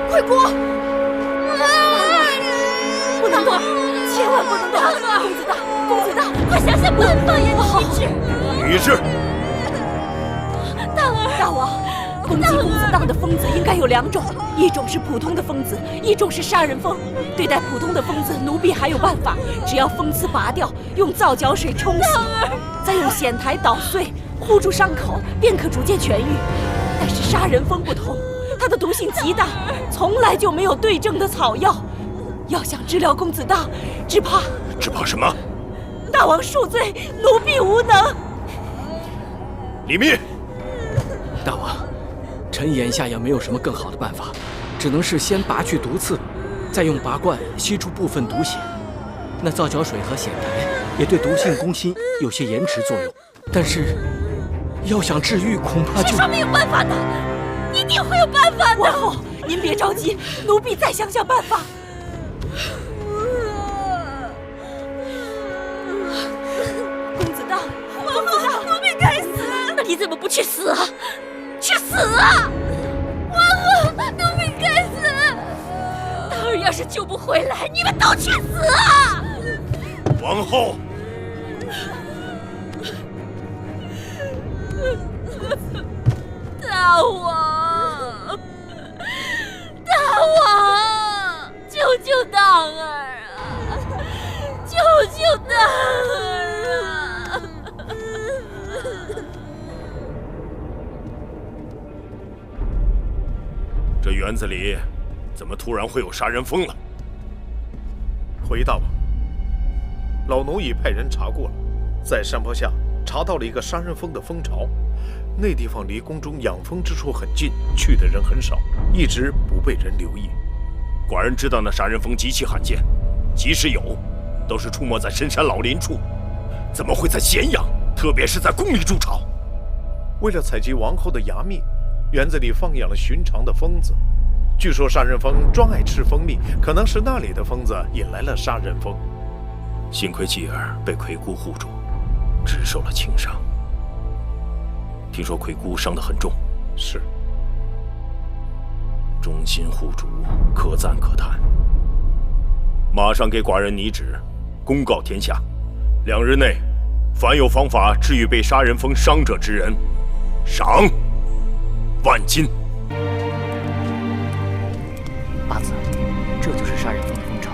快过！不能动，千万不能动！公子大，公子大，快想想办法呀！李治，大儿，大王，攻击公子荡的疯子应该有2种，一种是普通的疯子，一种是杀人疯。对待普通的疯子，奴婢还有办法，只要风刺拔掉，用皂角水冲洗，再用筅台捣碎，糊住伤口，便可逐渐痊愈。但是杀人疯不同，它的毒性极大，从来就没有对症的草药。要想治疗公子荡，只怕什么？大王恕罪，奴婢无能。李密，大王，臣眼下也没有什么更好的办法，只能是先拔去毒刺，再用拔罐吸出部分毒血。那皂角水和筅台也对毒性攻心有些延迟作用，但是要想治愈，恐怕就……世上没有办法的，一定会有办法的。王后，您别着急，奴婢再想想办法。公子荡，公子荡，奴婢该死！那你怎么不去死啊？去死啊！王后，奴婢该死！大儿要是救不回来，你们都去死啊！王后。大王，大王，救救荡儿啊！救救荡儿啊！这园子里怎么突然会有杀人蜂了？回大王，老奴已派人查过了，在山坡下查到了一个杀人蜂的蜂巢。那地方离宫中养蜂之处很近，去的人很少，一直不被人留意。寡人知道那杀人蜂极其罕见，即使有，都是出没在深山老林处，怎么会在咸阳，特别是在宫里筑巢？为了采集王后的牙蜜，园子里放养了寻常的蜂子。据说杀人蜂专爱吃蜂蜜，可能是那里的蜂子引来了杀人蜂。幸亏继儿被魁姑护住，只受了轻伤。听说魁姑伤得很重，是。忠心护主，可赞可叹。马上给寡人拟旨，公告天下，2日内，凡有方法治愈被杀人蜂伤者之人，赏10000金。八子，这就是杀人蜂的蜂巢。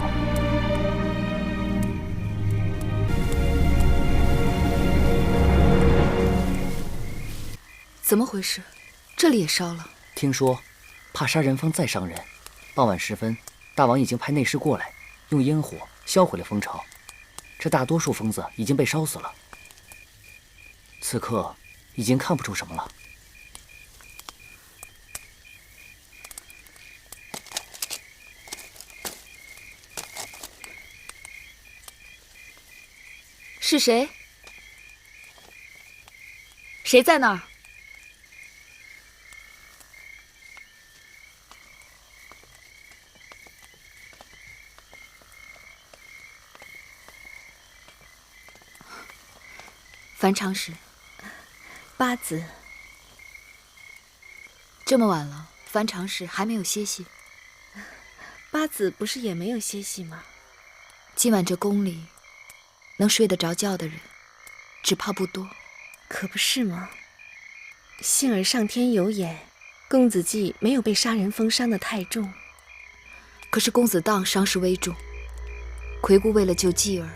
怎么回事？这里也烧了？听说，怕杀人蜂再伤人，傍晚时分，大王已经派内侍过来，用烟火销毁了蜂巢。这大多数蜂子已经被烧死了。此刻已经看不出什么了。是谁？谁在那儿？樊长史，八子，这么晚了，樊长史还没有歇息。八子不是也没有歇息吗？今晚这宫里，能睡得着觉的人，只怕不多。可不是吗？幸而上天有眼，公子季没有被杀人蜂伤得太重。可是公子荡伤势危重，魁姑为了救继儿，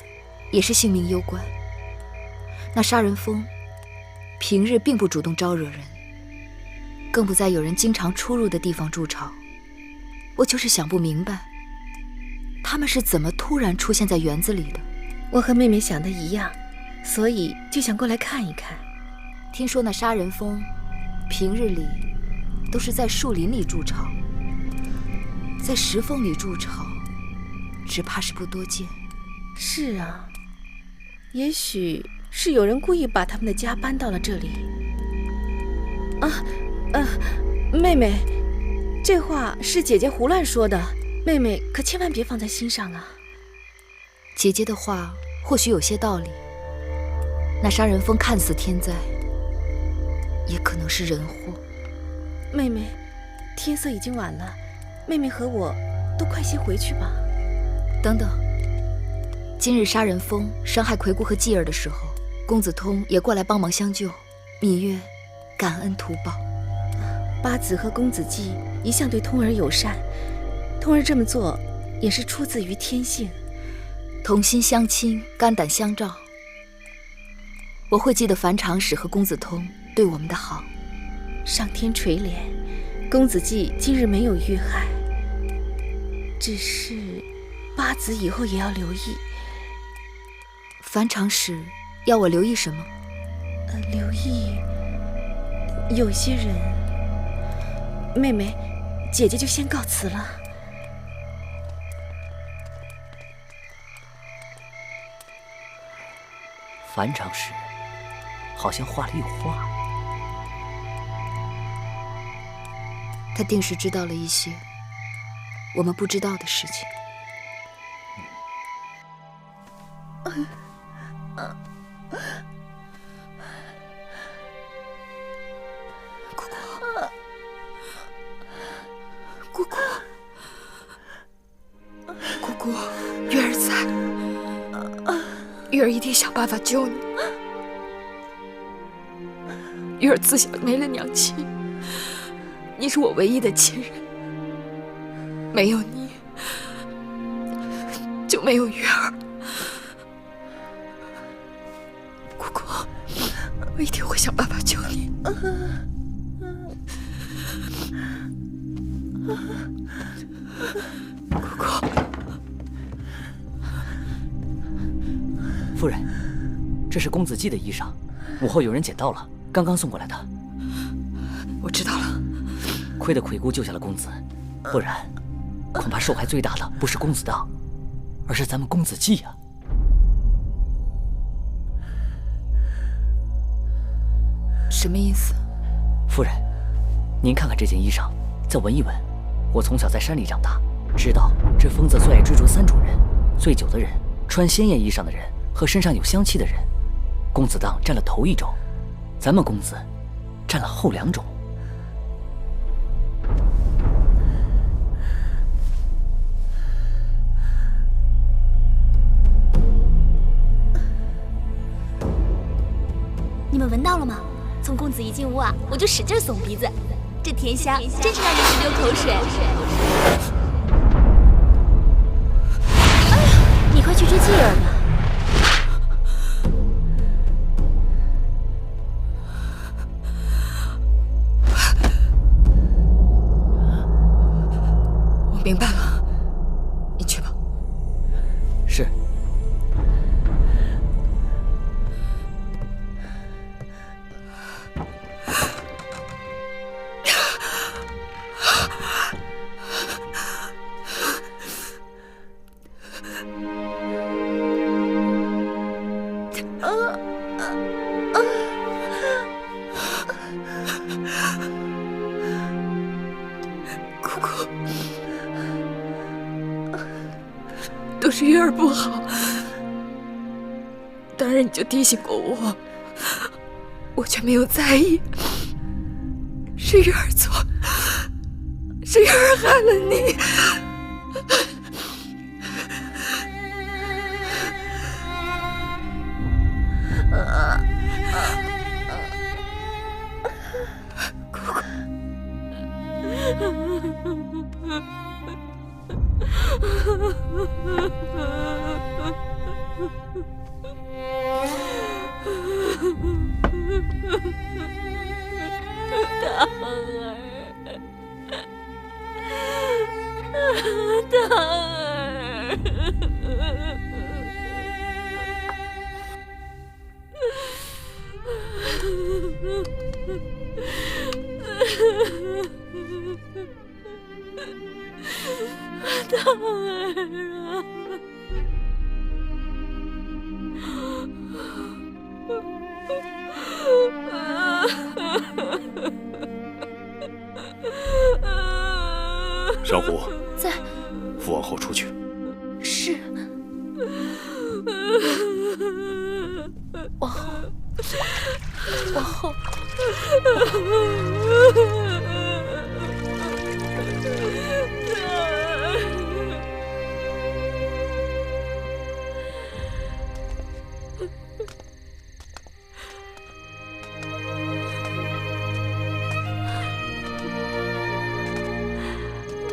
也是性命攸关。那杀人蜂平日并不主动招惹人，更不在有人经常出入的地方筑巢。我就是想不明白，他们是怎么突然出现在园子里的。我和妹妹想的一样，所以就想过来看一看。听说那杀人蜂平日里都是在树林里筑巢，在石缝里筑巢，只怕是不多见。是啊，也许是有人故意把他们的家搬到了这里。妹妹，这话是姐姐胡乱说的，妹妹可千万别放在心上啊。姐姐的话或许有些道理，那杀人蜂看似天灾，也可能是人祸。妹妹，天色已经晚了，妹妹和我都快些回去吧。等等，今日杀人蜂伤害魁姑和继儿的时候，公子通也过来帮忙相救，芈月感恩图报。八子和公子季一向对通儿友善，通儿这么做也是出自于天性。同心相亲，肝胆相照。我会记得樊长史和公子通对我们的好。上天垂怜，公子季今日没有遇害，只是八子以后也要留意。樊长史要我留意什么？留意有些人。妹妹，姐姐就先告辞了。樊长史好像话里有话。他定是知道了一些我们不知道的事情。姑姑，姑姑，月儿在，月儿一定想办法救你。月儿自小没了娘亲，你是我唯一的亲人，没有你，就没有月儿。姑姑，我一定会想办法救你。姑姑，夫人，这是公子季的衣裳，午后有人捡到了，刚刚送过来的。我知道了。亏得魁姑救下了公子，不然恐怕受害最大的不是公子荡，而是咱们公子季呀。什么意思？夫人，您看看这件衣裳，再闻一闻。我从小在山里长大，知道这疯子最爱追逐3种人：醉酒的人、穿鲜艳衣裳的人和身上有香气的人。公子荡占了头1种，咱们公子占了后2种。你们闻到了吗？从公子一进屋啊，我就使劲耸鼻子，这甜香真是让人直流口水。你快去追继儿吧。我明白了，你去吧。是。姑姑，都是月儿不好，当然你就提醒过我，我却没有在意。是月儿错，是月儿害了你。大儿啊！珊瑚，在。扶往后出去。是。往后，往后。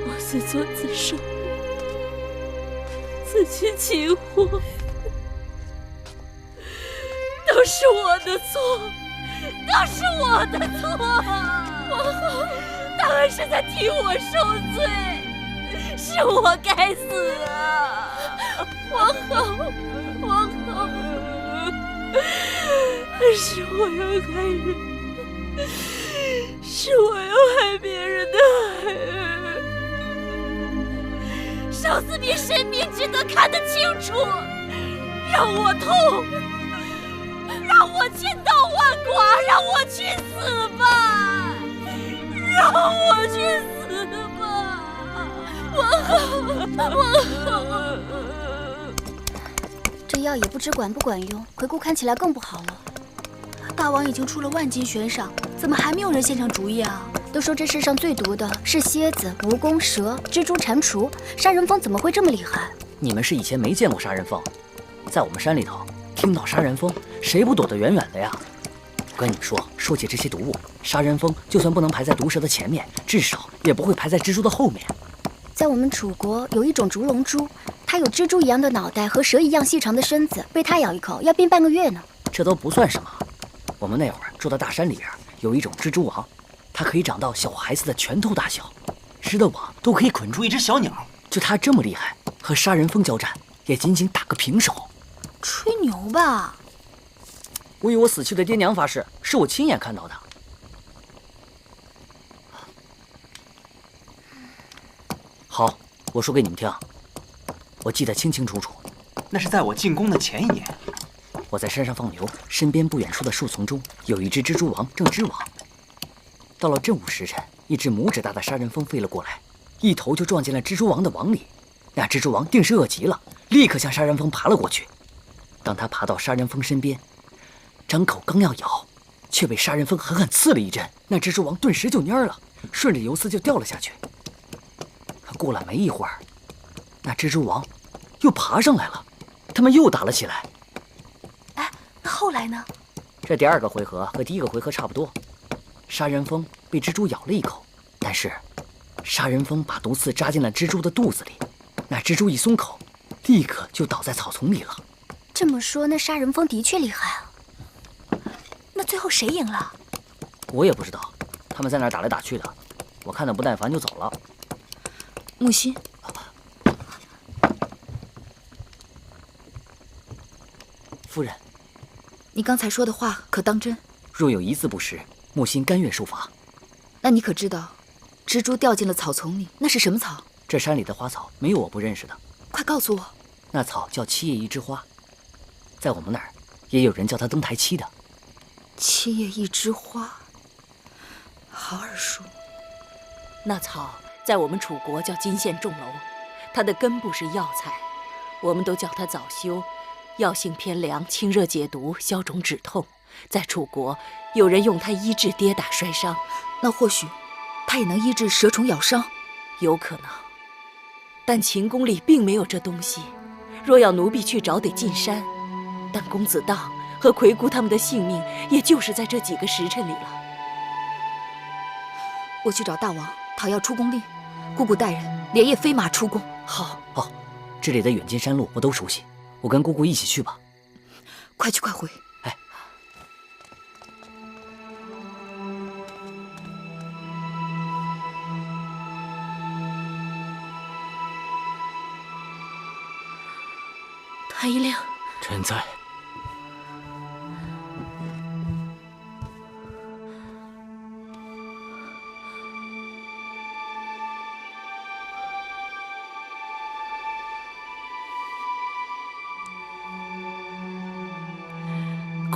我自作自受，自取其祸，都是我的错，都是我的错。王后，他们是在替我受罪，是我该死啊！王后，王后，是我要害人，是我要害别人的孩儿。生死比生命值得看得清楚，让我痛，让我千刀万剐，让我去死吧，让我去死吧，王后。这药也不知管不管用，回顾看起来更不好了。大王已经出了万金悬赏，怎么还没有人献上主意啊？都说这世上最毒的是蝎子、蜈蚣、蛇、蜘蛛、蟾蜍，杀人蜂怎么会这么厉害？你们是以前没见过杀人蜂，在我们山里头，听到杀人蜂，谁不躲得远远的呀？我跟你们说起这些毒物，杀人蜂就算不能排在毒蛇的前面，至少也不会排在蜘蛛的后面。在我们楚国有一种烛龙蛛，它有蜘蛛一样的脑袋和蛇一样细长的身子，被它咬一口要病半个月呢。这都不算什么。我们那会儿住的大山里边有一种蜘蛛网，它可以长到小孩子的拳头大小，织的网都可以捆住一只小鸟。就它这么厉害，和杀人蜂交战也仅仅打个平手。吹牛吧！我以我死去的爹娘发誓，是我亲眼看到的。好，我说给你们听，我记得清清楚楚。那是在我进宫的前一年。我在山上放牛，身边不远处的树丛中有一只蜘蛛王正织网。到了正午时辰，一只拇指大的杀人蜂飞了过来，一头就撞进了蜘蛛王的网里。那蜘蛛王定是饿极了，立刻向杀人蜂爬了过去。当他爬到杀人蜂身边，张口刚要咬，却被杀人蜂狠狠刺了一针。那蜘蛛王顿时就蔫了，顺着游丝就掉了下去。可过了没一会儿，那蜘蛛王又爬上来了，他们又打了起来。哎，那后来呢？这第二个回合和第一个回合差不多，杀人蜂被蜘蛛咬了一口，但是杀人蜂把毒刺扎进了蜘蛛的肚子里，那蜘蛛一松口，立刻就倒在草丛里了。这么说，那杀人蜂的确厉害啊。那最后谁赢了？我也不知道，他们在那儿打来打去的，我看得不耐烦就走了。木心，夫人，你刚才说的话可当真？若有一字不实，木心甘愿受罚。那你可知道，蜘蛛掉进了草丛里，那是什么草？这山里的花草没有我不认识的。快告诉我。那草叫七叶一枝花，在我们那儿也有人叫它登台七的。七叶一枝花，好耳熟。那草在我们楚国叫金线重楼，它的根部是药材，我们都叫它早修，药性偏凉，清热解毒，消肿止痛。在楚国，有人用它医治跌打摔伤。那或许它也能医治蛇虫咬伤？有可能，但秦宫里并没有这东西。若要奴婢去找，得进山。但公子荡和魁姑他们的性命，也就是在这几个时辰里了。我去找大王讨要出宫令，姑姑带人连夜飞马出宫。好，好，这里的远近山路我都熟悉，我跟姑姑一起去吧。快去快回。哎。太医令，臣在。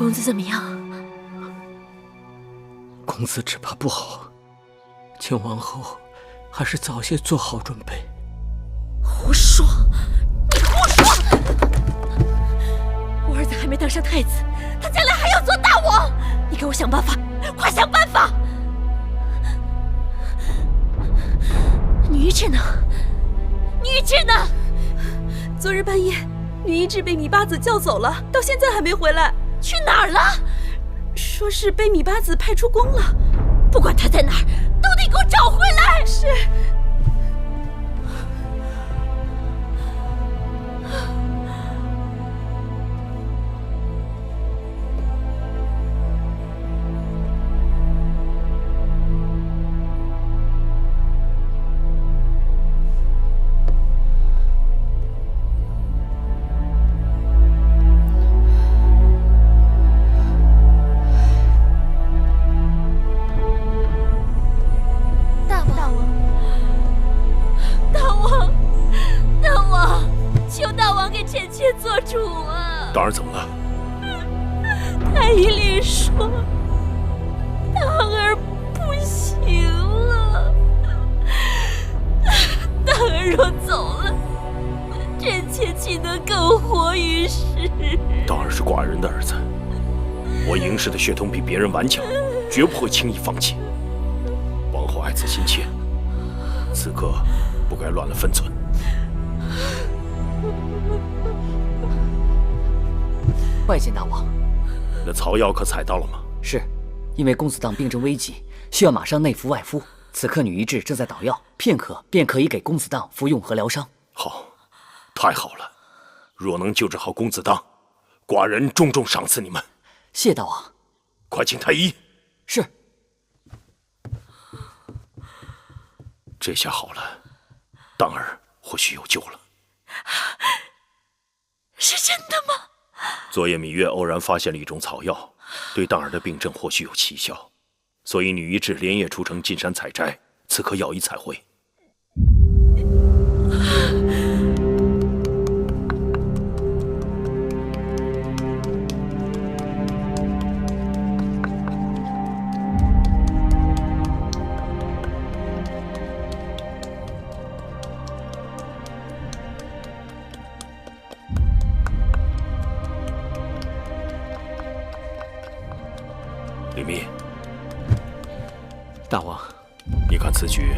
公子怎么样？公子只怕不好，请王后还是早些做好准备。胡说！你胡说！我儿子还没当上太子，他将来还要做大王！你给我想办法，快想办法！女医治呢？女医治呢？昨日半夜，女医治被米八子叫走了，到现在还没回来。去哪儿了？说是被米八子派出宫了。不管他在哪儿，都得给我找回来！是。当儿怎么了？太医里说，当儿不行了。当儿若走了，臣妾岂能苟活于世？当儿是寡人的儿子，我嬴氏的血统比别人顽强，绝不会轻易放弃。王后爱子心切，此刻不该乱了分寸。拜见大王。那草药可采到了吗？是，因为公子当病症危急，需要马上内服外敷。此刻女医治正在捣药，片刻便可以给公子当服用和疗伤。好，太好了！若能救治好公子当，寡人重重赏赐你们。谢大王。快请太医。是。这下好了，当儿或许有救了。是真的吗？昨夜芈月偶然发现了一种草药，对当儿的病症或许有奇效，所以女医治连夜出城进山采摘，此刻药已采回。李密，大王，你看此举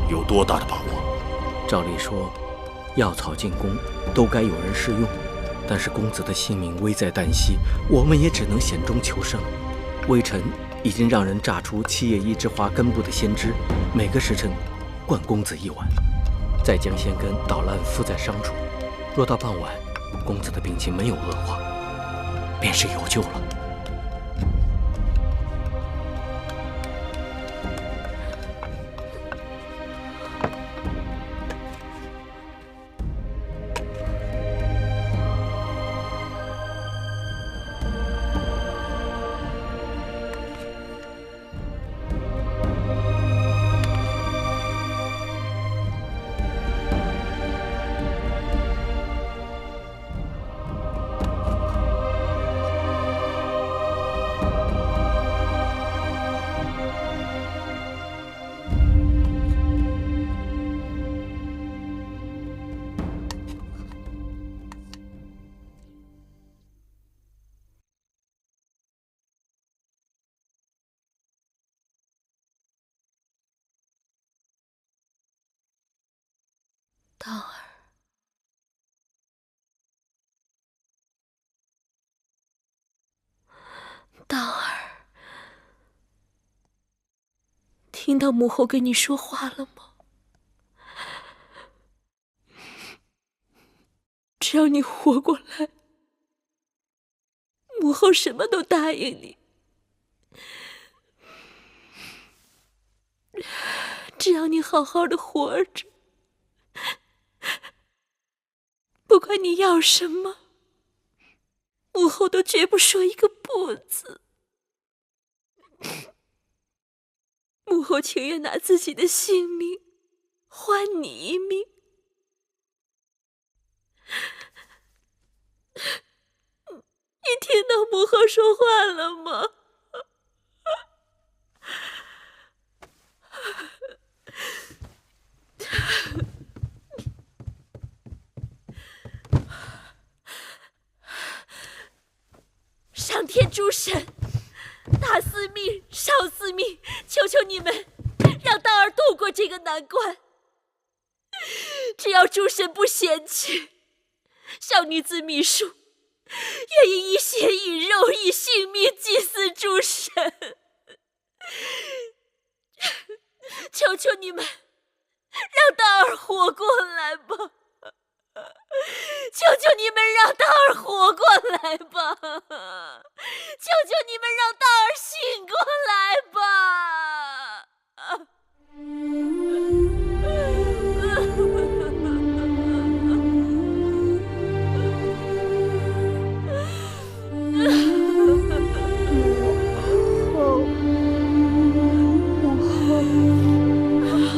有多大的把握？照理说，药草进宫都该有人试用，但是公子的性命危在旦夕，我们也只能险中求生。微臣已经让人榨出七叶一枝花根部的鲜汁，每个时辰灌公子一碗，再将鲜根捣烂敷在伤处。若到傍晚，公子的病情没有恶化，便是有救了。当儿，当儿，听到母后跟你说话了吗？只要你活过来，母后什么都答应你。只要你好好的活着，不管你要什么，母后都绝不说一个不字。母后情愿拿自己的性命换你一命。听到母后说话了吗？上天诸神，大司命、少司命，求求你们，让道儿渡过这个难关。只要诸神不嫌弃，小女子米树愿意以血以肉以性命祭祀诸神。求求你们，让道儿活过来吧！求求你们让道儿活过来吧！求求你们让道儿醒过来吧！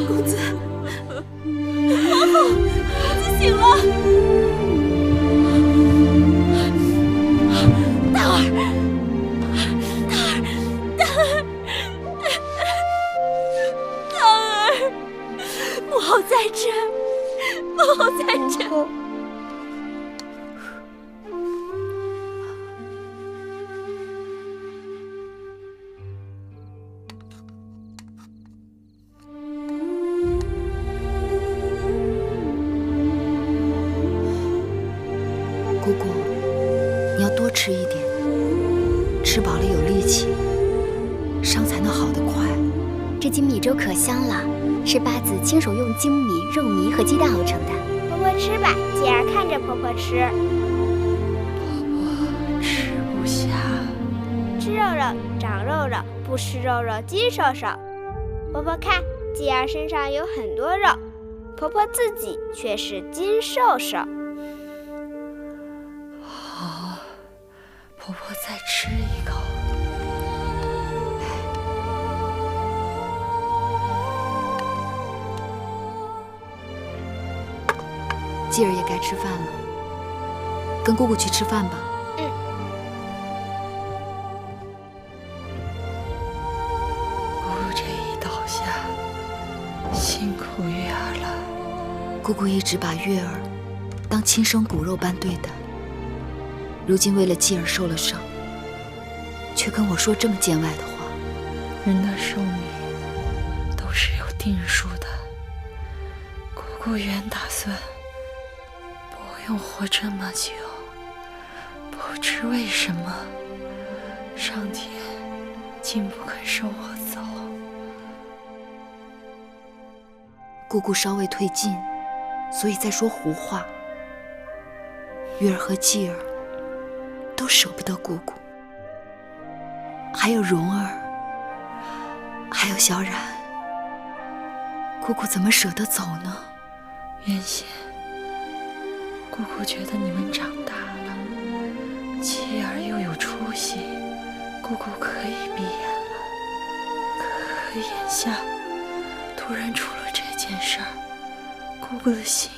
公子，皇后，公子醒了。道儿，母后在这儿，母后在这儿。姑姑，你要多吃一点，吃饱了有力气，伤才能好得快。这斤米粥可香了，是八子亲手用精米、肉糜和鸡蛋熬成的。婆婆吃吧，继儿看着婆婆吃。婆吃不下。吃肉肉长肉肉，不吃肉肉精瘦瘦。婆婆看，继儿身上有很多肉，婆婆自己却是精瘦瘦。好，婆婆再吃一口。继儿也该吃饭了，跟姑姑去吃饭吧。姑姑这一倒下，辛苦月儿了。姑姑一直把月儿当亲生骨肉般对待，如今为了继儿受了伤，却跟我说这么见外的话。人的寿命都是有定数的，姑姑原打算不用活这么久，不知为什么上天竟不肯收我走。姑姑稍微退进，所以在说胡话。月儿和继儿都舍不得姑姑，还有蓉儿，还有小冉，姑姑怎么舍得走呢？原先姑姑觉得你们长大了，继儿又有出息，姑姑可以闭眼了。可眼下突然出了这件事儿，姑姑的心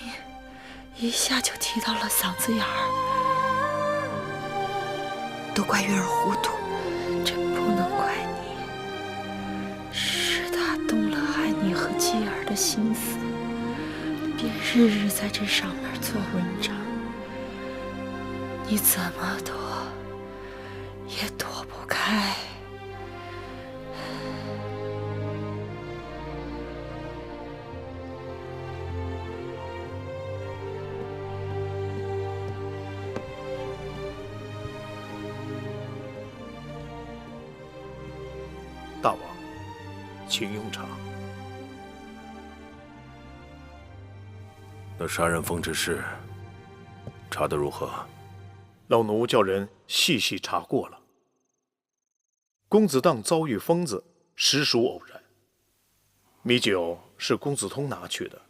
一下就提到了嗓子眼儿。都怪月儿糊涂，这不能怪你，是他动了害你和继儿的心思，便日日在这上面做文章，你怎么躲也躲不开。大王，请用茶。那杀人蜂之事，查得如何？老奴叫人细细查过了。公子荡遭遇疯子，实属偶然。米酒是公子通拿去的，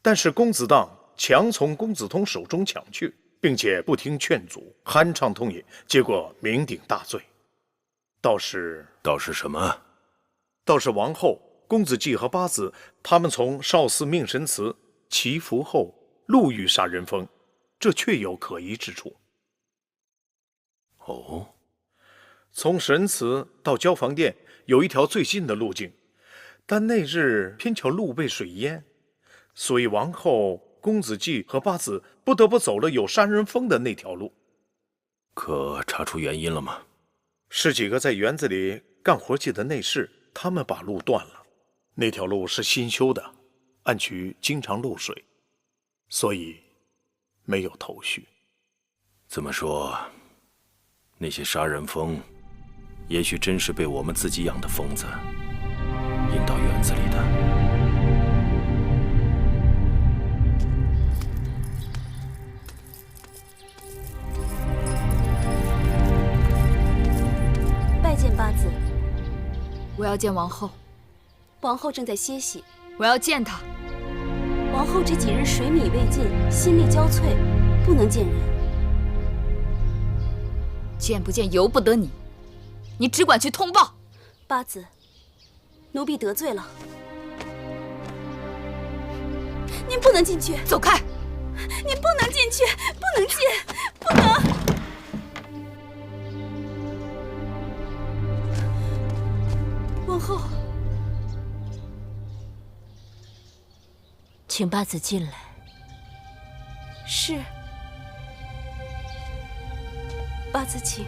但是公子荡强从公子通手中抢去，并且不听劝阻，酣畅通饮，结果酩酊大醉。倒是什么？倒是王后、公子季和八子他们从少司命神祠祈福后路遇杀人蜂，这确有可疑之处。哦，从神祠到交房殿有一条最近的路径，但那日偏巧路被水淹，所以王后、公子季和八子不得不走了有杀人风的那条路。可查出原因了吗？是几个在园子里干活计的内侍，他们把路断了。那条路是新修的，暗渠经常漏水，所以没有头绪。这么说，那些杀人蜂，也许真是被我们自己养的疯子引到园子里的。拜见八子。我要见王后。王后正在歇息。我要见她。王后这几日水米未进，心力交瘁，不能见人。见不见由不得你，你只管去通报。八子，奴婢得罪了。您不能进去，走开！您不能进去，不能进，不能！王后，请八子进来。是。八子，请。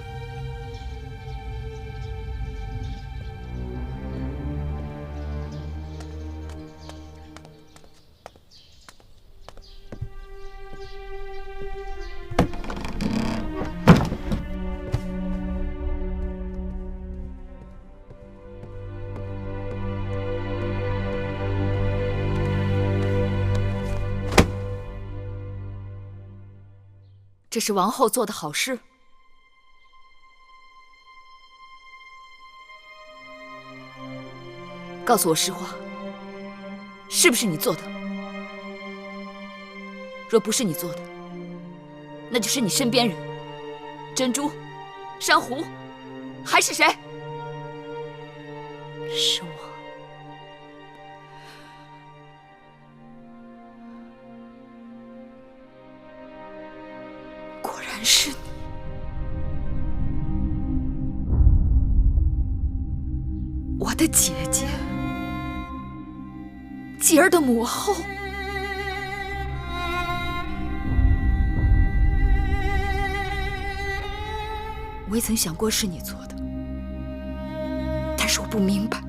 这是王后做的好事。告诉我实话，是不是你做的？若不是你做的，那就是你身边人，珍珠、珊瑚，还是谁？是我。果然是你。我的姐姐，继儿的母后。我也曾想过是你做的，但是我不明白，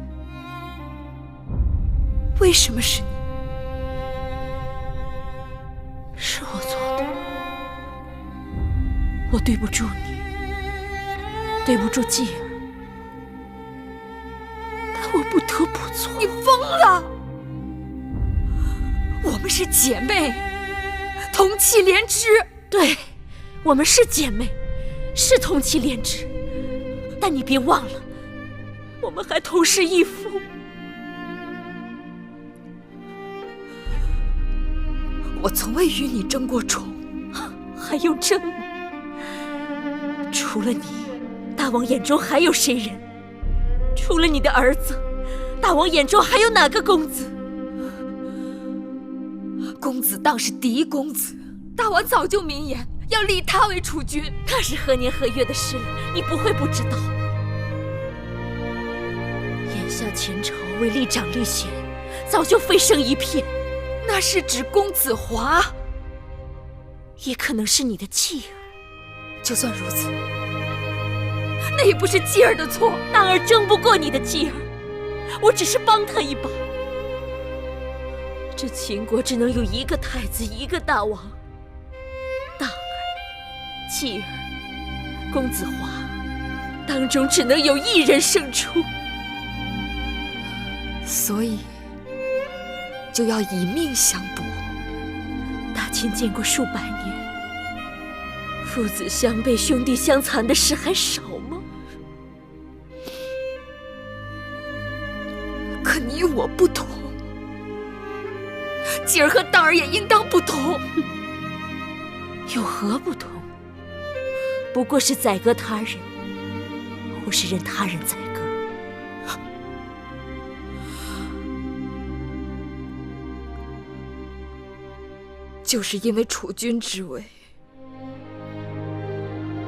为什么是你？是我做的，我对不住你，对不住继儿，但我不得不做。你疯了！我们是姐妹，同气连枝。对，我们是姐妹，是同气连枝，但你别忘了，我们还同是一夫。我从未与你争过宠，还用争吗？除了你，大王眼中还有谁人？除了你的儿子，大王眼中还有哪个公子？公子当是嫡公子，大王早就明言要立他为储君。那是何年何月的事了，你不会不知道。眼下前朝为立长立贤，早就飞升一片。那是指公子华，也可能是你的继儿。就算如此，那也不是继儿的错。大儿争不过你的继儿，我只是帮他一把。这秦国只能有一个太子，一个大王。大儿、继儿、公子华，当中只能有一人胜出。所以就要以命相搏。大秦建国数百年，父子相背、兄弟相残的事还少吗？可你我不同，继儿和大儿也应当不同。有何不同？不过是宰割他人，或是任他人宰割。就是因为储君之位，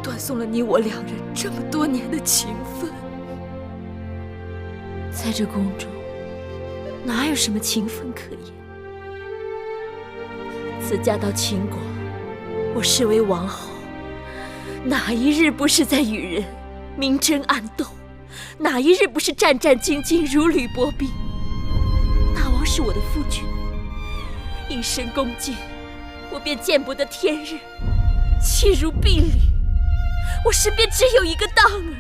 断送了你我两人这么多年的情分。在这宫中，哪有什么情分可言？自嫁到秦国，我视为王后，哪一日不是在与人明争暗斗？哪一日不是战战兢兢，如履薄冰？大王是我的夫君，一生恭敬，我便见不得天日，弃如敝履。我身边只有一个当儿，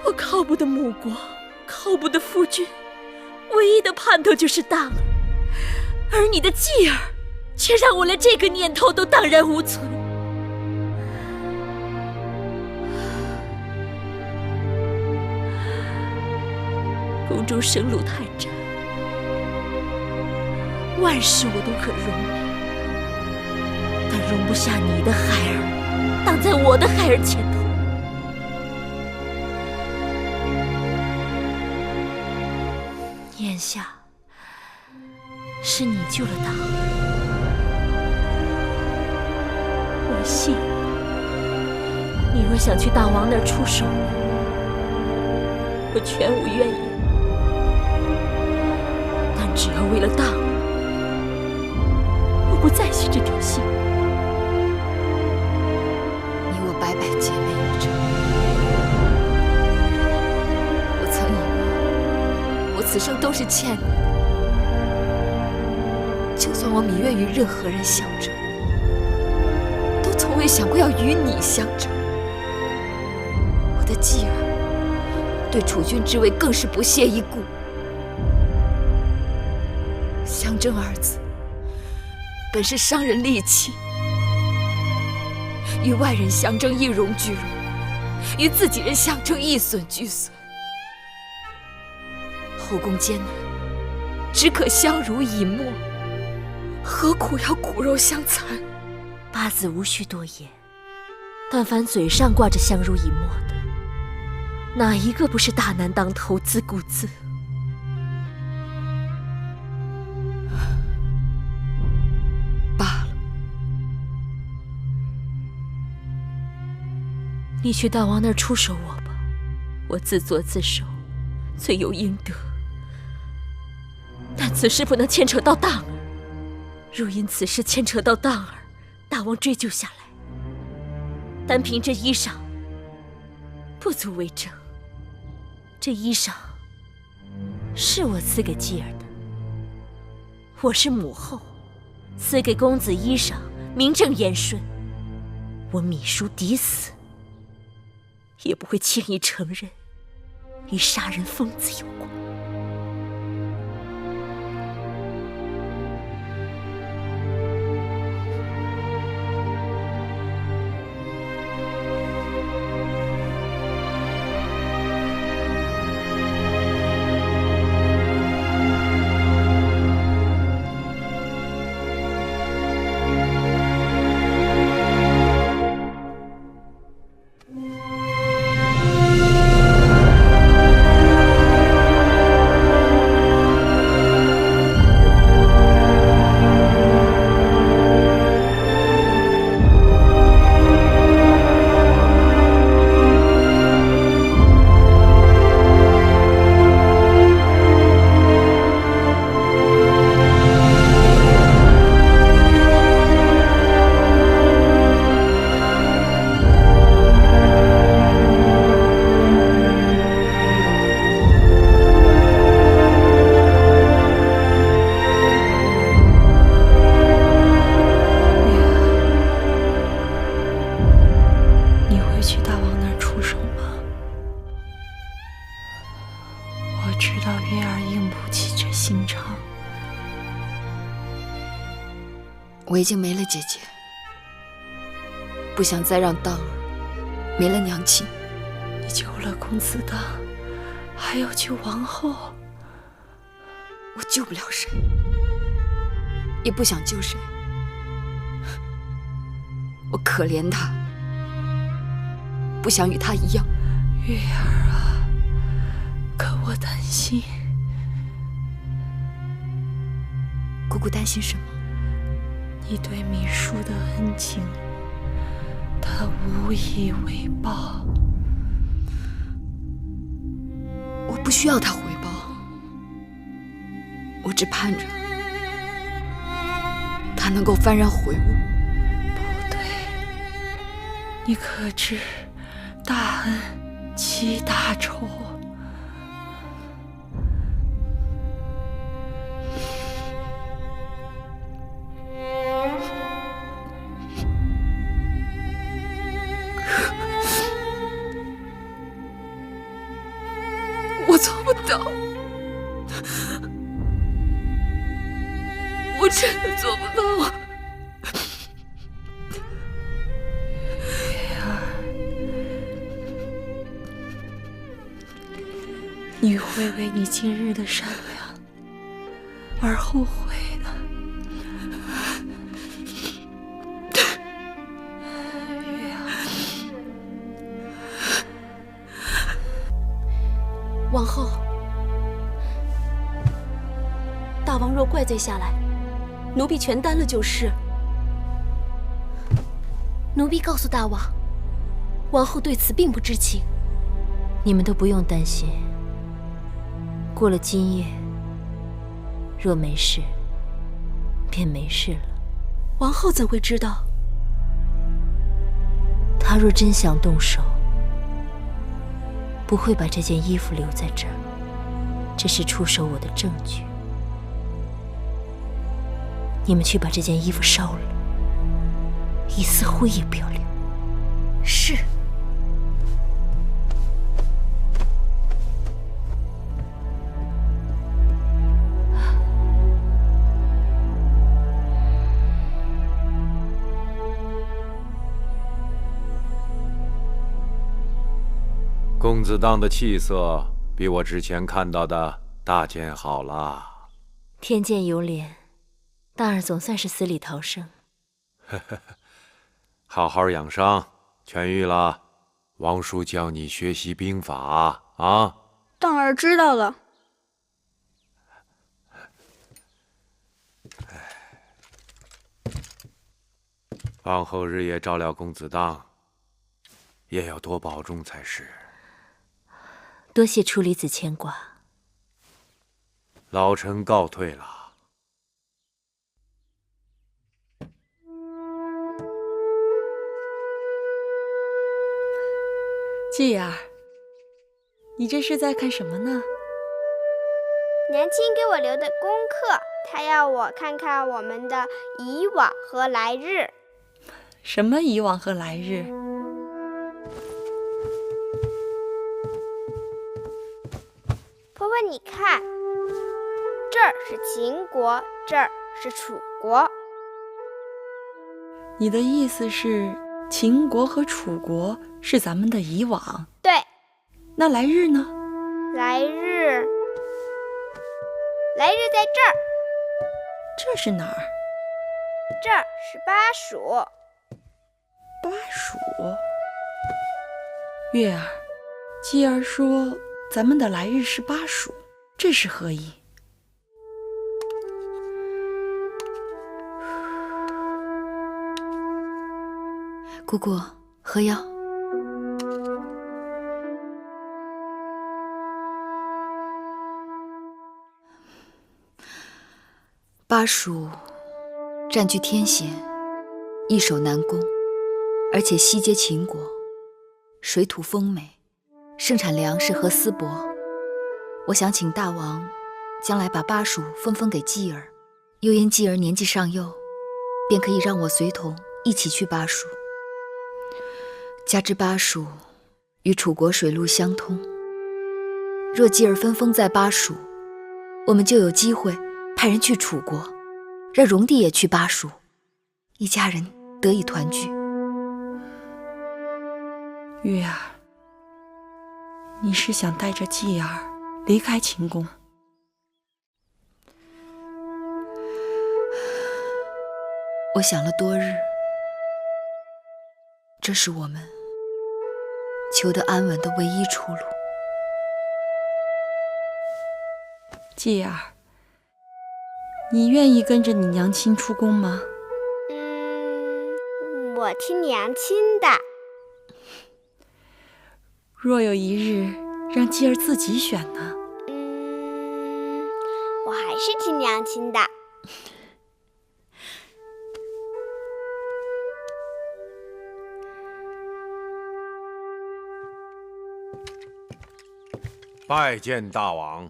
我靠不得母国，靠不得夫君，唯一的盼头就是当儿。而你的继儿，却让我连这个念头都荡然无存。宫中生路太窄，万事我都可容你，但容不下你的孩儿挡在我的孩儿前头。眼下是你救了大儿，我信你若想去大王那儿出手，我全无怨言。但只要为了大儿，我不再续这条心。你我白白结盟一场，我曾以为我此生都是欠你的。就算我芈月与任何人相争，都从未想过要与你相争。我的继儿对储君之位更是不屑一顾。相争二字本是伤人利器，与外人相争一荣俱荣，与自己人相争一损俱损。后宫艰难，只可相濡以沫，何苦要骨肉相残？八字无需多言，但凡嘴上挂着相濡以沫的，哪一个不是大难当头，自顾自？罢了，你去大王那儿出手我吧，我自作自受，罪有应得。但此事不能牵扯到当儿，若因此事牵扯到当儿，大王追究下来，单凭这衣裳不足为证。这衣裳是我赐给继儿的，我是母后，赐给公子衣裳，名正言顺。我芈姝抵死，也不会轻易承认与杀人疯子有关。我已经没了姐姐，不想再让当儿没了娘亲。你救了公子当，还要救王后？我救不了谁，也不想救谁。我可怜她，不想与她一样。月儿啊，可我担心。姑姑担心什么？你对芈姝的恩情，他无以为报。我不需要他回报，我只盼着他能够幡然悔悟。不对，你可知大恩积大仇？我做不到，我真的做不到。月儿，你会为你今日的善良而后悔的。月儿，王后，大王若怪罪下来，奴婢全担了就是。奴婢告诉大王，王后对此并不知情。你们都不用担心，过了今夜，若没事，便没事了。王后怎会知道？他若真想动手，不会把这件衣服留在这儿，这是出手我的证据。你们去把这件衣服烧了，一丝灰也不要留。是。公子当的气色比我之前看到的大见好了。天见有脸，大儿总算是死里逃生。好好养伤，痊愈了，王叔教你学习兵法啊。大儿知道了。往后日夜照料公子当，也要多保重才是。多谢处离子牵挂。老臣告退了。继儿，你这是在看什么呢？娘亲给我留的功课，她要我看看我们的以往和来日。什么以往和来日？婆婆，你看，这儿是秦国，这儿是楚国。你的意思是，秦国和楚国是咱们的以往？对。那来日呢？来日在这儿。这是哪儿？这儿是巴蜀。巴蜀。月儿，继儿说咱们的来日是巴蜀，这是何意？姑姑，喝药。巴蜀占据天险，易守难攻，而且西接秦国，水土丰美，盛产粮食和丝帛。我想请大王将来把巴蜀分给继儿，又因继儿年纪尚幼，便可以让我随同一起去巴蜀。加之巴蜀与楚国水路相通，若继儿分封在巴蜀，我们就有机会派人去楚国，让荣帝也去巴蜀，一家人得以团聚。月儿，你是想带着继儿离开秦宫？我想了多日，这是我们求得安稳的唯一出路。继儿，你愿意跟着你娘亲出宫吗？我听娘亲的。若有一日让继儿自己选呢？我还是听娘亲的。拜见大王。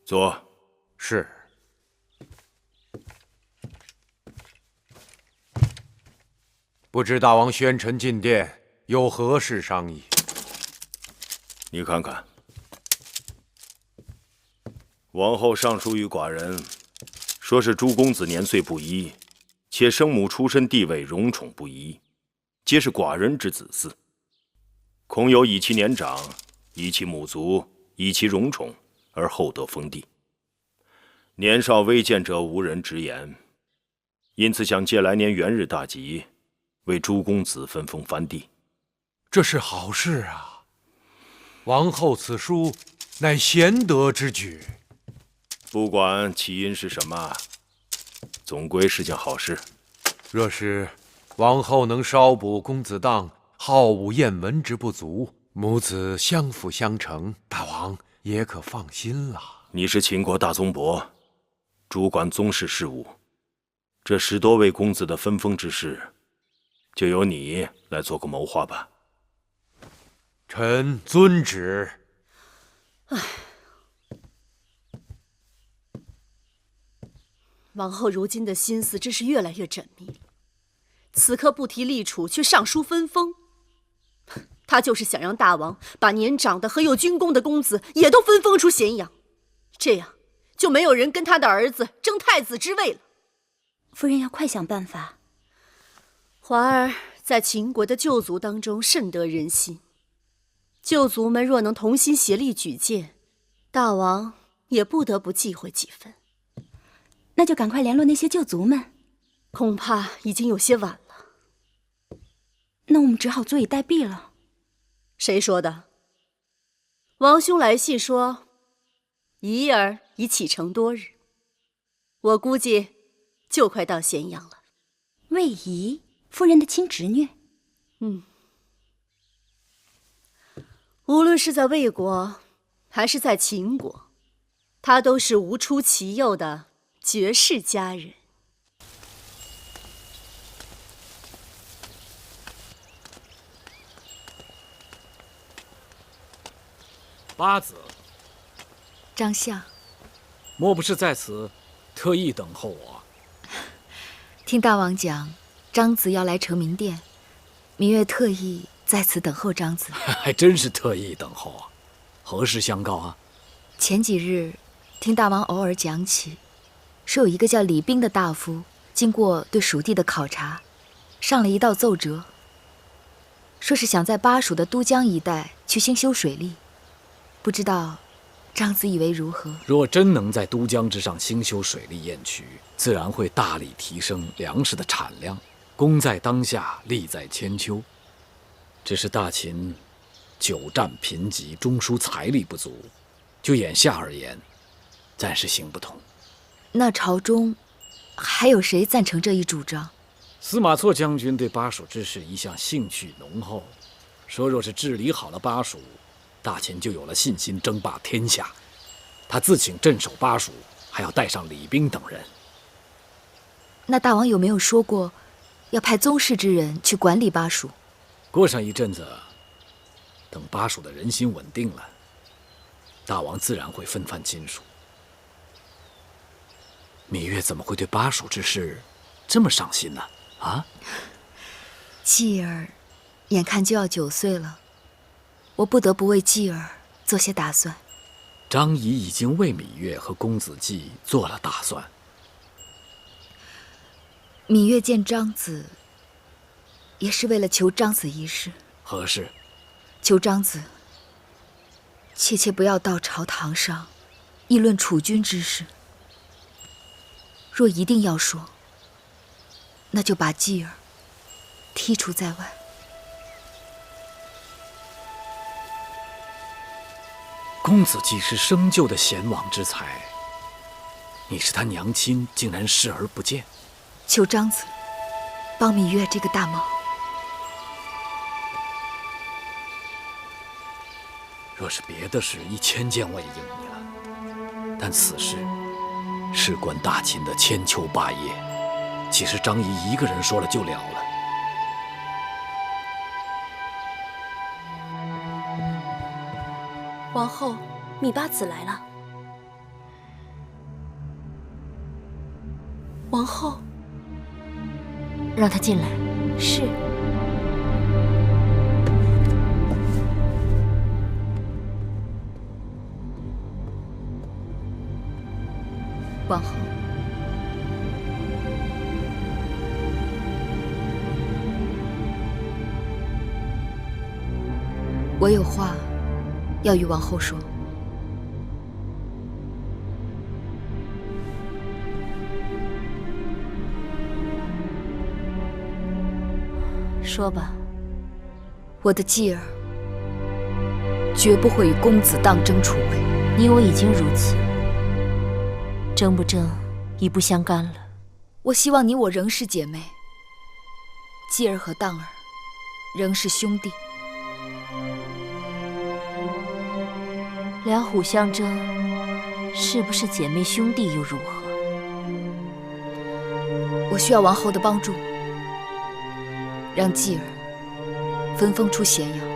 坐。是。不知大王宣臣进殿，有何事商议？你看看，王后上书于寡人，说是诸公子年岁不一，且生母出身地位荣宠不一，皆是寡人之子嗣，恐有以其年长，以其母族，以其荣宠，而后得封地。年少未见者无人直言，因此想借来年元日大吉，为诸公子分封藩地。这是好事啊！王后此书，乃贤德之举。不管起因是什么，总归是件好事。若是王后能稍补公子当好武厌文之不足，母子相辅相成，大王也可放心了。你是秦国大宗伯，主管宗室事务，这10多位公子的分封之事，就由你来做个谋划吧。臣遵旨。唉，王后如今的心思真是越来越缜密，此刻不提立储，却上书分封。她就是想让大王把年长的和有军功的公子也都分封出咸阳，这样就没有人跟他的儿子争太子之位了。夫人要快想办法。华儿在秦国的旧族当中甚得人心，旧族们若能同心协力举荐，大王也不得不忌讳几分。那就赶快联络那些旧族们。恐怕已经有些晚了。那我们只好坐以待毙了。谁说的？王兄来信说，仪儿已启程多日，我估计就快到咸阳了。魏仪，夫人的亲侄女。无论是在魏国，还是在秦国，她都是无出其右的绝世佳人。八子，张相，莫不是在此特意等候我？听大王讲，张子要来承明殿，芈月特意在此等候张子。还真是特意等候啊！何事相告啊？前几日听大王偶尔讲起，说有一个叫李冰的大夫，经过对蜀地的考察，上了一道奏折，说是想在巴蜀的都江一带去兴修水利，不知道张子以为如何？若真能在都江之上兴修水利堰渠，自然会大力提升粮食的产量，功在当下，利在千秋。只是大秦久战贫瘠，中枢财力不足，就眼下而言，暂时行不通。那朝中还有谁赞成这一主张？司马错将军对巴蜀之事一向兴趣浓厚，说若是治理好了巴蜀，大秦就有了信心争霸天下。他自请镇守巴蜀，还要带上李冰等人。那大王有没有说过，要派宗室之人去管理巴蜀？过上一阵子，等巴蜀的人心稳定了，大王自然会分番亲属。芈月怎么会对巴蜀之事这么上心呢？啊？继儿眼看就要9岁了，我不得不为继儿做些打算。张仪已经为芈月和公子季做了打算。芈月见张子，也是为了求张子一事。何事？求张子切切不要到朝堂上议论储君之事。若一定要说，那就把继儿剔除在外。公子季是生就的贤王之才，你是他娘亲，竟然视而不见。求张子帮芈月这个大忙。若是别的事，1000件我也应你了。但此事事关大秦的千秋霸业，岂是张仪一个人说了就了了？王后，芈八子来了。王后，让他进来。是。王后，我有话要与王后说。说吧。我的继儿绝不会与公子当争储位。你我已经如此，争不争已不相干了。我希望你我仍是姐妹，继儿和当儿仍是兄弟。两虎相争，是不是姐妹兄弟又如何？我需要王后的帮助，让继儿分封出咸阳。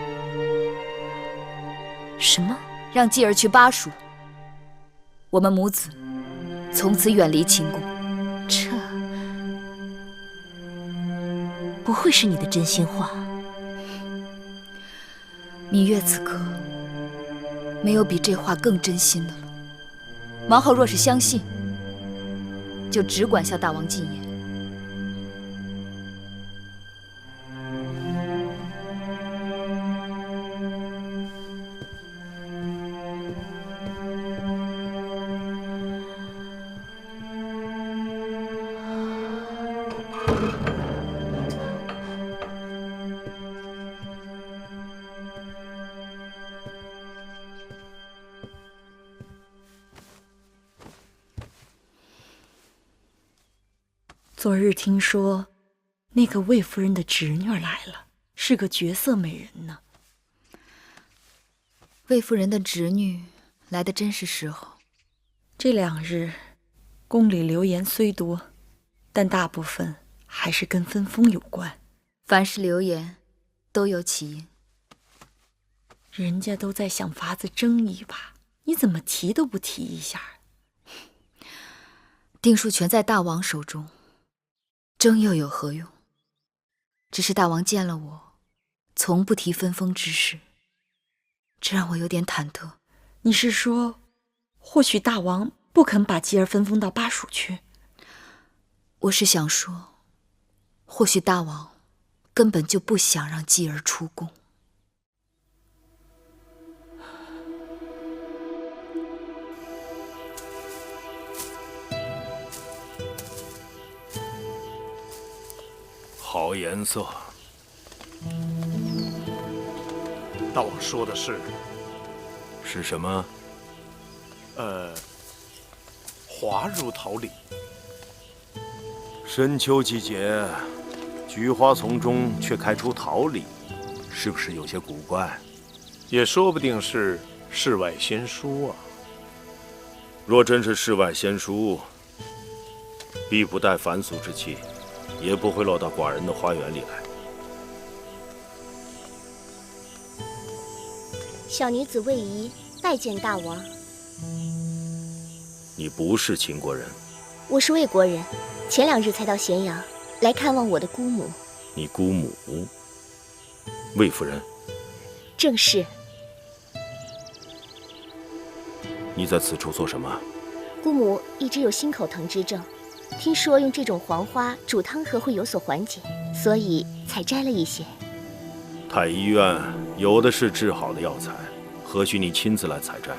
什么？让继儿去巴蜀，我们母子从此远离秦宫。这不会是你的真心话？芈月此刻没有比这话更真心的了。王后若是相信，就只管向大王进言。昨日听说，那个魏夫人的侄女来了，是个绝色美人呢。魏夫人的侄女来的真是时候。这2日，宫里流言虽多，但大部分还是跟分封有关。凡是流言，都有起因。人家都在想法子争一把，你怎么提都不提一下？定数全在大王手中。争又有何用？只是大王见了我，从不提分封之事，这让我有点忐忑。你是说，或许大王不肯把继儿分封到巴蜀去？我是想说，或许大王根本就不想让继儿出宫。好颜色。大王说的是什么？滑入桃李。深秋季节，菊花丛中却开出桃李，是不是有些古怪？也说不定是世外仙书啊。若真是世外仙书，必不带凡俗之气，也不会落到寡人的花园里来。小女子魏仪拜见大王。你不是秦国人？我是魏国人，前2日才到咸阳来看望我的姑母。你姑母，魏夫人？正是。你在此处做什么？姑母一直有心口疼之症，听说用这种黄花煮汤喝会有所缓解，所以才摘了一些。太医院有的是治好的药材，何须你亲自来采摘？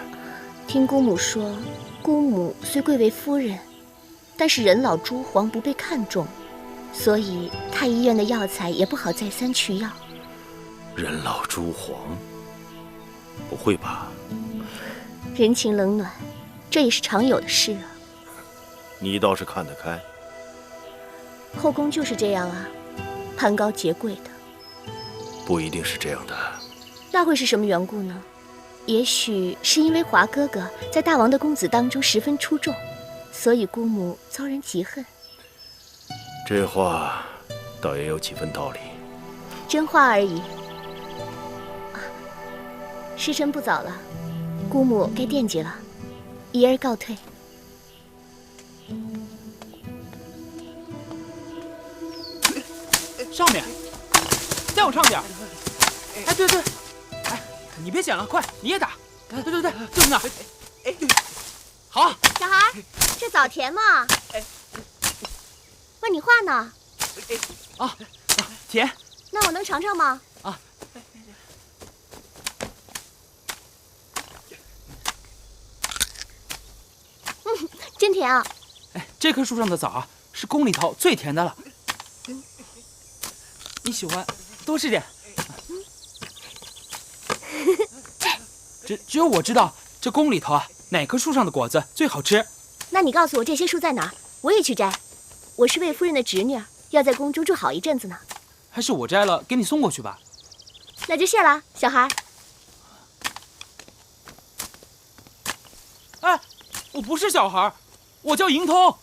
听姑母说，姑母虽贵为夫人，但是人老珠黄不被看重，所以太医院的药材也不好再三去药。人老珠黄？不会吧？人情冷暖，这也是常有的事啊。你倒是看得开。后宫就是这样啊，攀高结贵的。不一定是这样的。那会是什么缘故呢？也许是因为华哥哥在大王的公子当中十分出众，所以姑母遭人嫉恨。这话倒也有几分道理。真话而已。时辰不早了，姑母该惦记了，怡儿告退。上面，再往上点。哎，对，哎，你别捡了，快，你也打。对，就是那儿。哎，好。小孩，这枣甜吗？问你话呢。啊，甜。那我能尝尝吗？啊。真甜啊！哎，这棵树上的枣啊，是宫里头最甜的了。你喜欢，多吃点。只有我知道这宫里头啊，哪棵树上的果子最好吃。那你告诉我这些树在哪儿，我也去摘。我是魏夫人的侄女，要在宫中住好一阵子呢。还是我摘了给你送过去吧。那就谢了，小孩。哎，我不是小孩，我叫银通。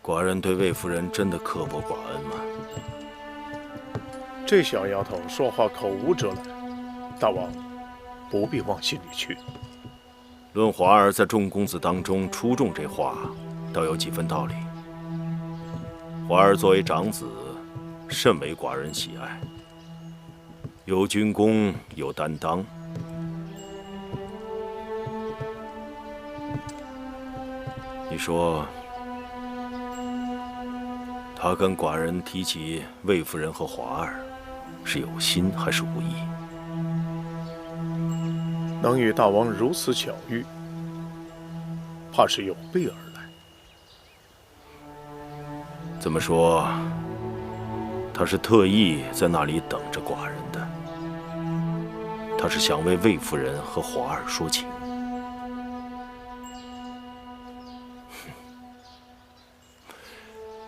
寡人对魏夫人真的刻薄寡恩吗？这小丫头说话口无遮拦，大王不必往心里去。论华儿在众公子当中出众，这话倒有几分道理。华儿作为长子，甚为寡人喜爱，有军功，有担当。你说，他跟寡人提起魏夫人和华儿，是有心还是无意？能与大王如此巧遇，怕是有备而来。这么说，他是特意在那里等着寡人的。他是想为魏夫人和华儿说情。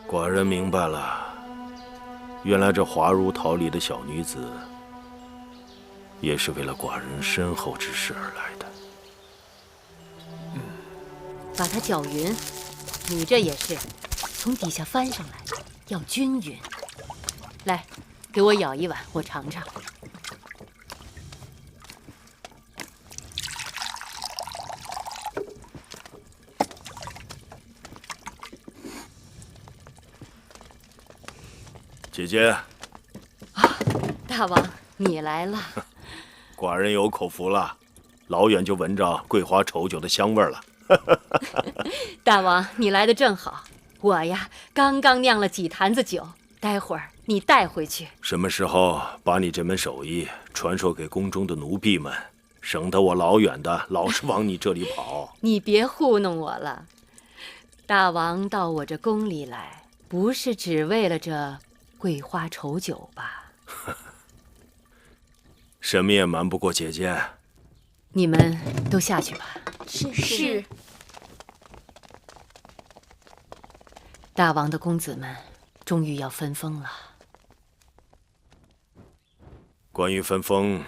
寡人明白了，原来这滑入桃李的小女子，也是为了寡人身后之事而来的。把它搅匀，你这也是从底下翻上来，要均匀。来，给我舀一碗，我尝尝。姐姐，大王，你来了。寡人有口福了，老远就闻着桂花稠酒的香味儿了。大王，你来的正好，我呀刚刚酿了几坛子酒，待会儿你带回去。什么时候把你这门手艺传授给宫中的奴婢们，省得我老远的老是往你这里跑。你别糊弄我了，大王到我这宫里来，不是只为了这桂花稠酒吧？什么也瞒不过姐姐。你们都下去吧。是。大王的公子们终于要分封了。关于分封，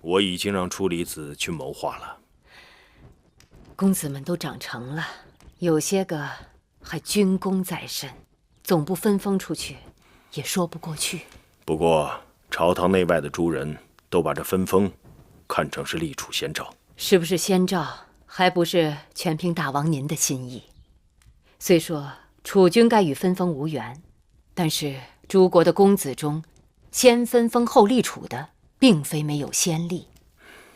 我已经让处理子去谋划了。公子们都长成了，有些个还军功在身，总不分封出去，也说不过去。不过朝堂内外的诸人都把这分封看成是立储先兆。是不是先兆，还不是全凭大王您的心意。虽说楚军该与分封无缘，但是诸国的公子中，先分封后立储的，并非没有先例，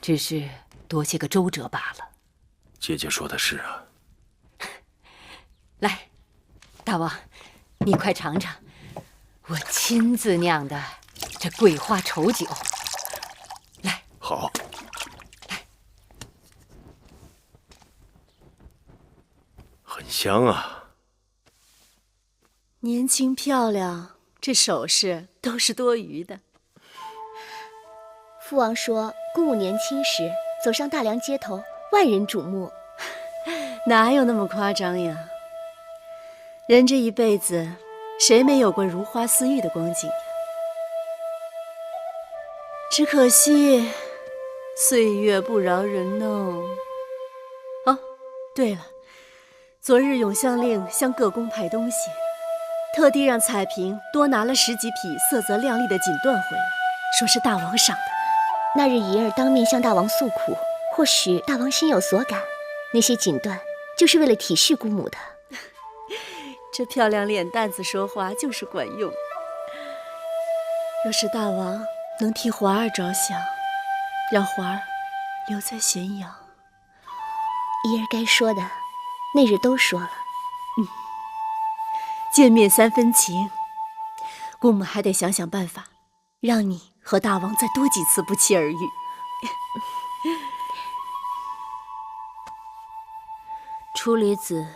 只是多些个周折罢了。姐姐说的是啊。来，大王，你快尝尝我亲自酿的这桂花稠酒。来，好。很香啊。年轻漂亮，这首饰都是多余的。父王说，姑母年轻时走上大梁街头，万人瞩目。哪有那么夸张呀？人这一辈子，谁没有过如花似玉的光景呀？只可惜，岁月不饶人呢。哦，对了，昨日永相令向各宫派东西，特地让彩萍多拿了10几匹色泽亮丽的锦缎回来，说是大王赏的。那日仪儿当面向大王诉苦，或许大王心有所感，那些锦缎就是为了体恤姑母的。这漂亮脸蛋子说话就是管用。若是大王能替华儿着想，让华儿留在咸阳，仪儿该说的，那日都说了。见面3分情，姑母还得想想办法，让你和大王再多几次不期而遇。初离子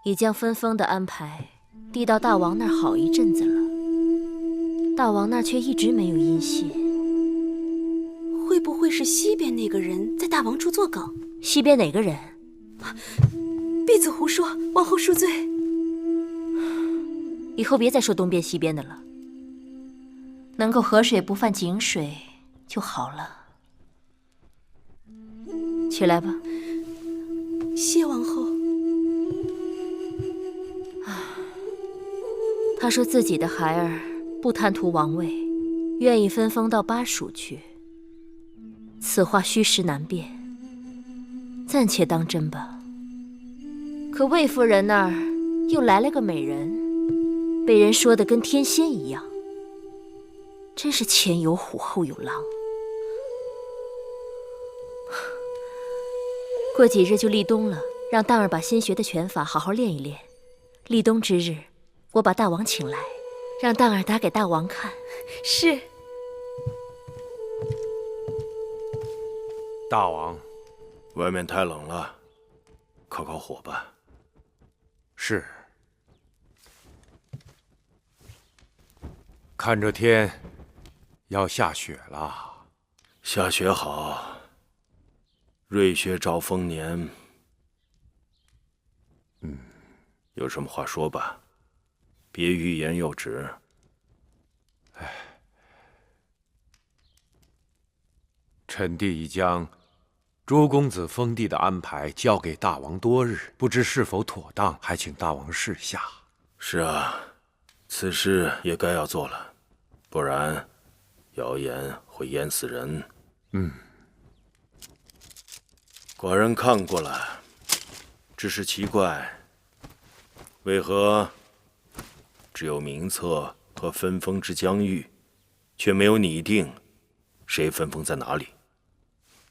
已将分封的安排递到大王那儿好一阵子了，大王那儿却一直没有音信。会不会是西边那个人在大王处作梗？西边哪个人？婢子胡说，王后恕罪。以后别再说东边西边的了，能够河水不犯井水就好了。起来吧。谢王后。他说自己的孩儿不贪图王位，愿意分封到巴蜀去。此话虚实难辨，暂且当真吧。可魏夫人那儿又来了个美人，被人说的跟天仙一样，真是前有虎后有狼。过几日就立冬了，让蛋儿把新学的拳法好好练一练。立冬之日，我把大王请来，让蛋儿打给大王看。是。大王，外面太冷了，烤烤火吧。是。看这天，要下雪了。下雪好，瑞雪兆丰年。有什么话说吧，别欲言又止。臣弟已将诸公子封地的安排交给大王多日，不知是否妥当，还请大王示下。是啊，此事也该要做了，不然谣言会淹死人。寡人看过了，只是奇怪，为何只有名册和分封之疆域，却没有拟定谁分封在哪里？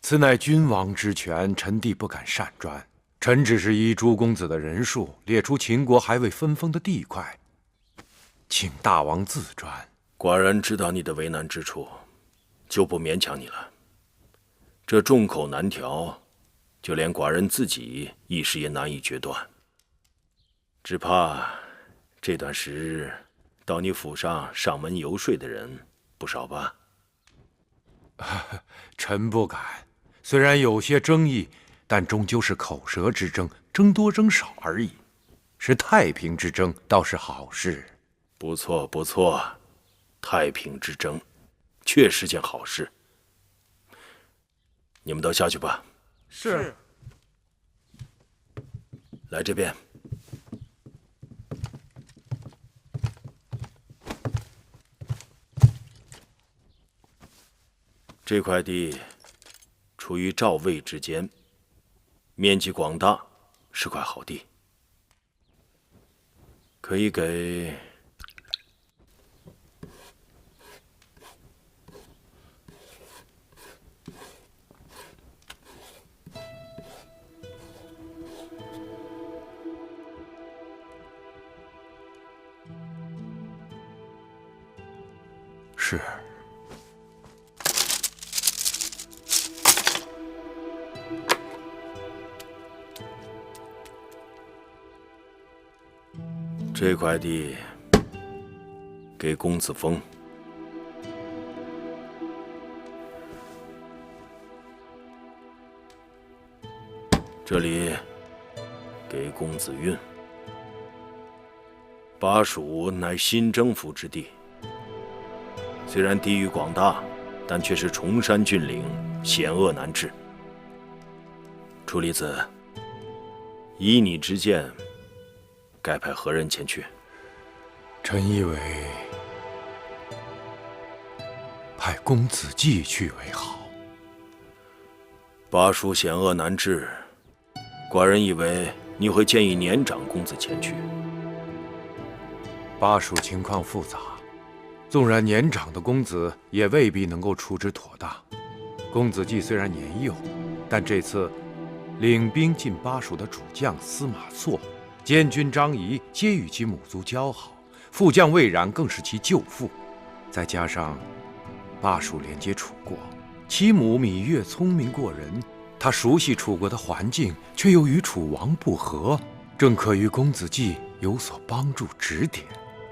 此乃君王之权，臣弟不敢擅专。臣只是依诸公子的人数，列出秦国还未分封的地块，请大王自专。寡人知道你的为难之处，就不勉强你了。这众口难调，就连寡人自己一时也难以决断。只怕这段时日，到你府上上门游说的人不少吧？臣不敢。虽然有些争议，但终究是口舌之争，争多争少而已。是太平之争，倒是好事。不错不错，太平之争，确是件好事。你们都下去吧。是。来这边。这块地处于赵魏之间，面积广大，是块好地，可以给是。这块地给公子封，这里给公子运，巴蜀乃新征服之地，虽然地域广大，但却是崇山峻岭，险恶难治。楚离子，依你之见，该派何人前去？臣以为派公子季去为好。巴蜀险恶难治，寡人以为你会建议年长公子前去。巴蜀情况复杂，纵然年长的公子，也未必能够处置妥当。公子季虽然年幼，但这次领兵进巴蜀的主将司马错、监军张仪，皆与其母族交好，副将魏冉更是其舅父。再加上巴蜀连接楚国，其母芈月聪明过人，她熟悉楚国的环境，却又与楚王不和，正可与公子季有所帮助指点。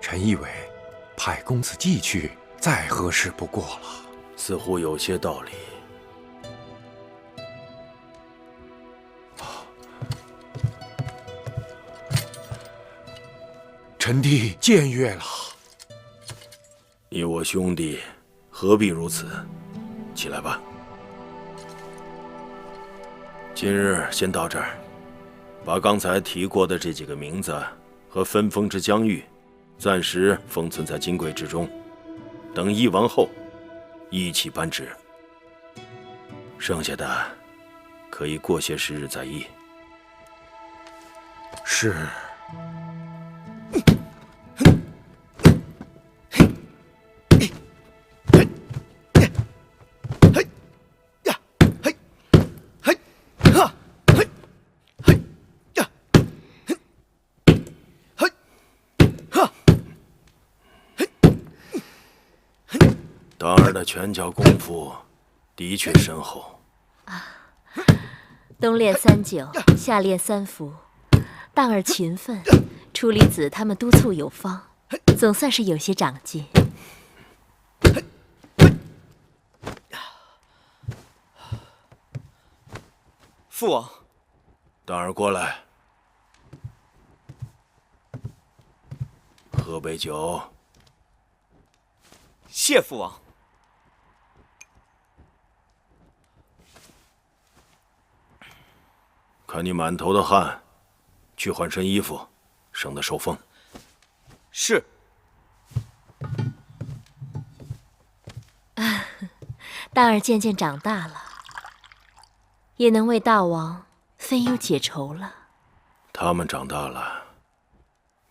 臣以为派公子季去，再合适不过了。似乎有些道理。臣弟僭越了。你我兄弟何必如此？起来吧。今日先到这儿，把刚才提过的这几个名字和分封之疆域暂时封存在金柜之中，等议完后一起颁旨。剩下的可以过些时日再议。是。当儿的拳脚功夫的确深厚啊！冬练3九，夏练3伏，当儿勤奋，楚离子他们督促有方，总算是有些长进。父王，当儿过来，喝杯酒。谢父王。看你满头的汗，去换身衣服，省得受风。是。当儿渐渐长大了，也能为大王分忧解愁了。他们长大了，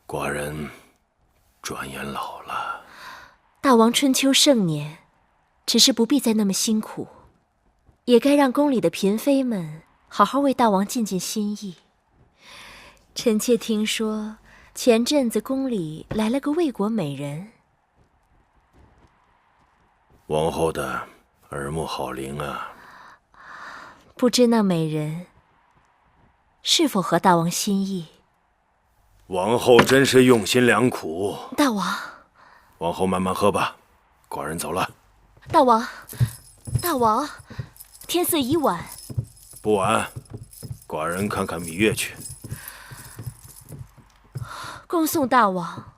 寡人转眼老了。大王春秋盛年，只是不必再那么辛苦，也该让宫里的嫔妃们好好为大王尽尽心意。臣妾听说，前阵子宫里来了个魏国美人。王后的耳目好灵啊！不知那美人是否合大王心意？王后真是用心良苦。大王，王后慢慢喝吧，寡人走了。大王，大王，天色已晚。不晚，寡人看看芈月去。恭送大王。